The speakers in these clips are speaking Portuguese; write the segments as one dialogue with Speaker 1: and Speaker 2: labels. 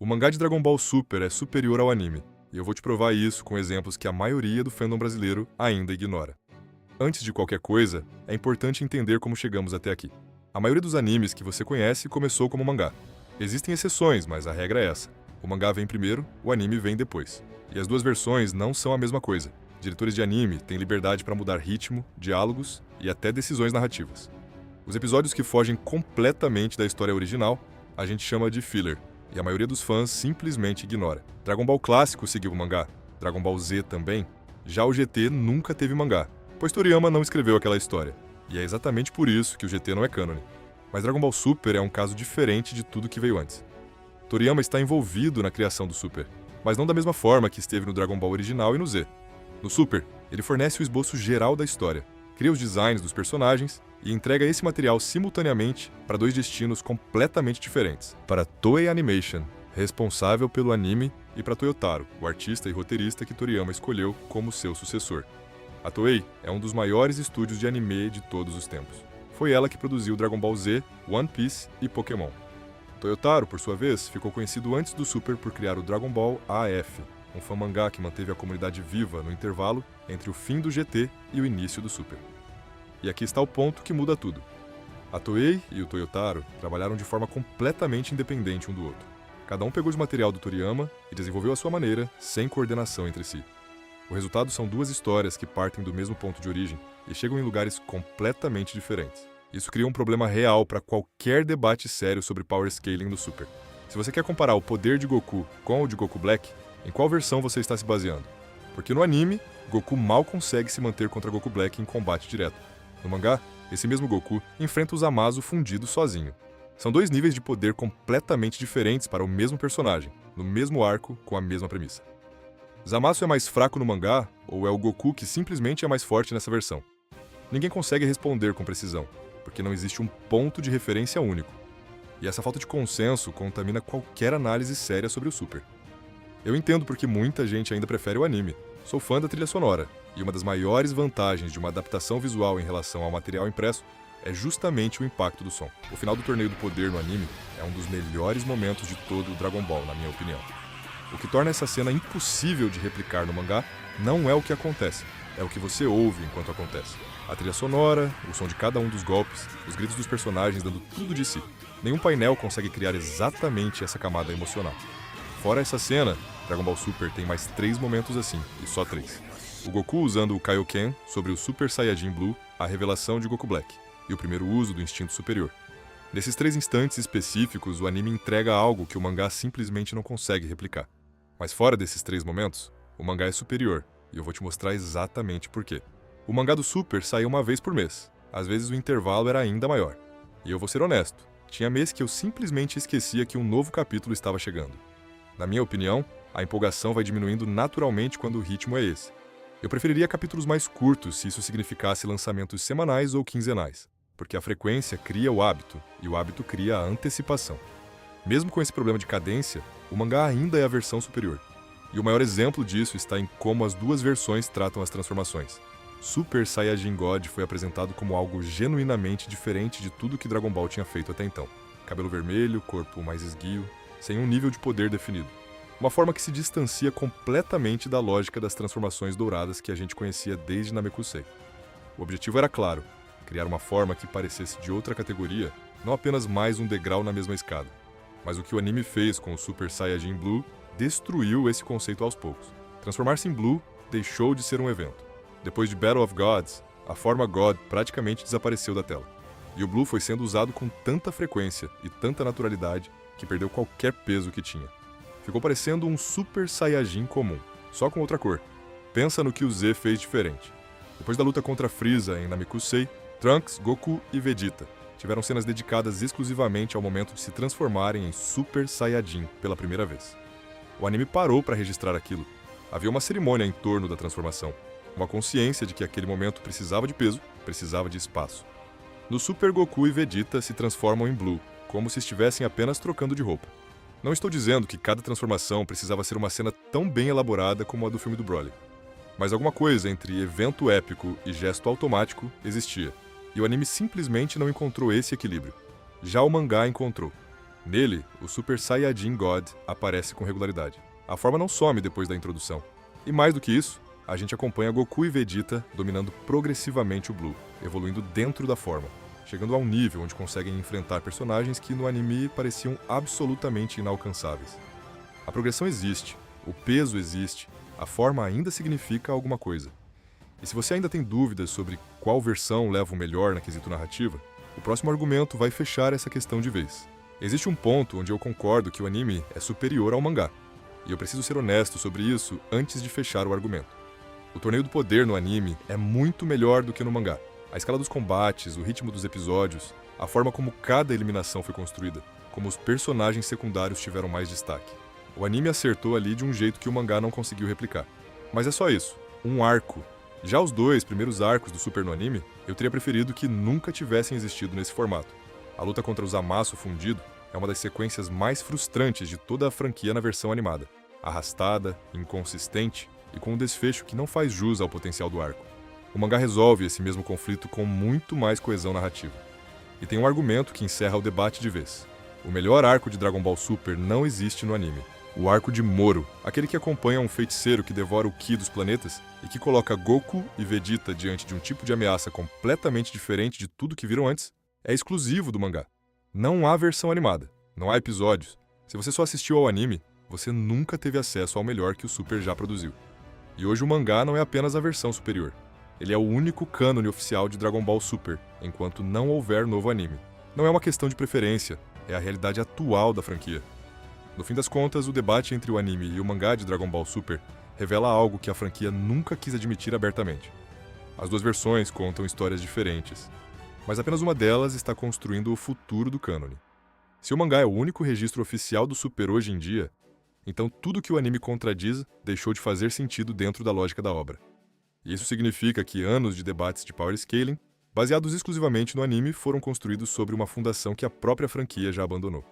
Speaker 1: O mangá de Dragon Ball Super é superior ao anime, e eu vou te provar isso com exemplos que a maioria do fandom brasileiro ainda ignora. Antes de qualquer coisa, é importante entender como chegamos até aqui. A maioria dos animes que você conhece começou como mangá. Existem exceções, mas a regra é essa. O mangá vem primeiro, o anime vem depois. E as duas versões não são a mesma coisa. Diretores de anime têm liberdade para mudar ritmo, diálogos e até decisões narrativas. Os episódios que fogem completamente da história original, a gente chama de filler, e a maioria dos fãs simplesmente ignora. Dragon Ball clássico seguiu o mangá, Dragon Ball Z também. Já o GT nunca teve mangá, pois Toriyama não escreveu aquela história. E é exatamente por isso que o GT não é cânone. Mas Dragon Ball Super é um caso diferente de tudo que veio antes. Toriyama está envolvido na criação do Super, mas não da mesma forma que esteve no Dragon Ball original e no Z. No Super, ele fornece o esboço geral da história, cria os designs dos personagens e entrega esse material simultaneamente para dois destinos completamente diferentes. Para Toei Animation, responsável pelo anime, e para Toyotaro, o artista e roteirista que Toriyama escolheu como seu sucessor. A Toei é um dos maiores estúdios de anime de todos os tempos. Foi ela que produziu Dragon Ball Z, One Piece e Pokémon. Toyotaro, por sua vez, ficou conhecido antes do Super por criar o Dragon Ball AF, um fã-mangá que manteve a comunidade viva no intervalo entre o fim do GT e o início do Super. E aqui está o ponto que muda tudo. A Toei e o Toyotaro trabalharam de forma completamente independente um do outro. Cada um pegou de material do Toriyama e desenvolveu à sua maneira, sem coordenação entre si. O resultado são duas histórias que partem do mesmo ponto de origem e chegam em lugares completamente diferentes. Isso cria um problema real para qualquer debate sério sobre power scaling no Super. Se você quer comparar o poder de Goku com o de Goku Black, em qual versão você está se baseando? Porque no anime, Goku mal consegue se manter contra Goku Black em combate direto. No mangá, esse mesmo Goku enfrenta o Zamasu fundido sozinho. São dois níveis de poder completamente diferentes para o mesmo personagem, no mesmo arco, com a mesma premissa. Zamasu é mais fraco no mangá, ou é o Goku que simplesmente é mais forte nessa versão? Ninguém consegue responder com precisão, porque não existe um ponto de referência único. E essa falta de consenso contamina qualquer análise séria sobre o Super. Eu entendo porque muita gente ainda prefere o anime. Sou fã da trilha sonora, e uma das maiores vantagens de uma adaptação visual em relação ao material impresso é justamente o impacto do som. O final do Torneio do Poder no anime é um dos melhores momentos de todo o Dragon Ball, na minha opinião. O que torna essa cena impossível de replicar no mangá não é o que acontece, é o que você ouve enquanto acontece. A trilha sonora, o som de cada um dos golpes, os gritos dos personagens dando tudo de si. Nenhum painel consegue criar exatamente essa camada emocional. Fora essa cena, Dragon Ball Super tem mais 3 momentos assim, e só 3. O Goku usando o Kaioken sobre o Super Saiyajin Blue, a revelação de Goku Black, e o primeiro uso do instinto superior. Nesses 3 instantes específicos, o anime entrega algo que o mangá simplesmente não consegue replicar. Mas fora desses 3 momentos, o mangá é superior, e eu vou te mostrar exatamente por quê. O mangá do Super saía uma vez por mês, às vezes o intervalo era ainda maior. E eu vou ser honesto, tinha mês que eu simplesmente esquecia que um novo capítulo estava chegando. Na minha opinião, a empolgação vai diminuindo naturalmente quando o ritmo é esse. Eu preferiria capítulos mais curtos se isso significasse lançamentos semanais ou quinzenais, porque a frequência cria o hábito, e o hábito cria a antecipação. Mesmo com esse problema de cadência, o mangá ainda é a versão superior. E o maior exemplo disso está em como as duas versões tratam as transformações. Super Saiyajin God foi apresentado como algo genuinamente diferente de tudo que Dragon Ball tinha feito até então. Cabelo vermelho, corpo mais esguio, sem um nível de poder definido. Uma forma que se distancia completamente da lógica das transformações douradas que a gente conhecia desde Namekusei. O objetivo era claro, criar uma forma que parecesse de outra categoria, não apenas mais um degrau na mesma escada. Mas o que o anime fez com o Super Saiyajin Blue destruiu esse conceito aos poucos. Transformar-se em Blue deixou de ser um evento. Depois de Battle of Gods, a forma God praticamente desapareceu da tela. E o Blue foi sendo usado com tanta frequência e tanta naturalidade que perdeu qualquer peso que tinha. Ficou parecendo um Super Saiyajin comum, só com outra cor. Pensa no que o Z fez diferente. Depois da luta contra Frieza em Namekusei, Trunks, Goku e Vegeta tiveram cenas dedicadas exclusivamente ao momento de se transformarem em Super Saiyajin pela primeira vez. O anime parou para registrar aquilo. Havia uma cerimônia em torno da transformação, uma consciência de que aquele momento precisava de peso, precisava de espaço. No Super, Goku e Vegeta se transformam em Blue, como se estivessem apenas trocando de roupa. Não estou dizendo que cada transformação precisava ser uma cena tão bem elaborada como a do filme do Broly. Mas alguma coisa entre evento épico e gesto automático existia, e o anime simplesmente não encontrou esse equilíbrio. Já o mangá encontrou. Nele, o Super Saiyajin God aparece com regularidade. A forma não some depois da introdução. E mais do que isso, a gente acompanha Goku e Vegeta dominando progressivamente o Blue, evoluindo dentro da forma, chegando a um nível onde conseguem enfrentar personagens que no anime pareciam absolutamente inalcançáveis. A progressão existe, o peso existe, a forma ainda significa alguma coisa. E se você ainda tem dúvidas sobre qual versão leva o melhor na quesito narrativa, o próximo argumento vai fechar essa questão de vez. Existe um ponto onde eu concordo que o anime é superior ao mangá, e eu preciso ser honesto sobre isso antes de fechar o argumento. O Torneio do Poder no anime é muito melhor do que no mangá. A escala dos combates, o ritmo dos episódios, a forma como cada eliminação foi construída, como os personagens secundários tiveram mais destaque. O anime acertou ali de um jeito que o mangá não conseguiu replicar. Mas é só isso, um arco. Já os 2 primeiros arcos do Super no anime, eu teria preferido que nunca tivessem existido nesse formato. A luta contra o Zamasu fundido é uma das sequências mais frustrantes de toda a franquia na versão animada. Arrastada, inconsistente e com um desfecho que não faz jus ao potencial do arco. O mangá resolve esse mesmo conflito com muito mais coesão narrativa. E tem um argumento que encerra o debate de vez. O melhor arco de Dragon Ball Super não existe no anime. O arco de Moro, aquele que acompanha um feiticeiro que devora o Ki dos planetas e que coloca Goku e Vegeta diante de um tipo de ameaça completamente diferente de tudo que viram antes, é exclusivo do mangá. Não há versão animada, não há episódios. Se você só assistiu ao anime, você nunca teve acesso ao melhor que o Super já produziu. E hoje o mangá não é apenas a versão superior. Ele é o único cânone oficial de Dragon Ball Super, enquanto não houver novo anime. Não é uma questão de preferência, é a realidade atual da franquia. No fim das contas, o debate entre o anime e o mangá de Dragon Ball Super revela algo que a franquia nunca quis admitir abertamente. As 2 versões contam histórias diferentes, mas apenas uma delas está construindo o futuro do cânone. Se o mangá é o único registro oficial do Super hoje em dia, então tudo que o anime contradiz deixou de fazer sentido dentro da lógica da obra. E isso significa que anos de debates de power scaling, baseados exclusivamente no anime, foram construídos sobre uma fundação que a própria franquia já abandonou.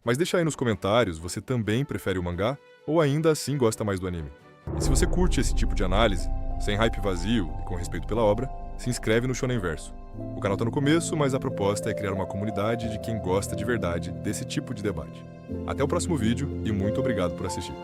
Speaker 1: Mas deixa aí nos comentários, você também prefere o mangá ou ainda assim gosta mais do anime? E se você curte esse tipo de análise, sem hype vazio e com respeito pela obra, se inscreve no Shonen Verso. O canal tá no começo, mas a proposta é criar uma comunidade de quem gosta de verdade desse tipo de debate. Até o próximo vídeo e muito obrigado por assistir.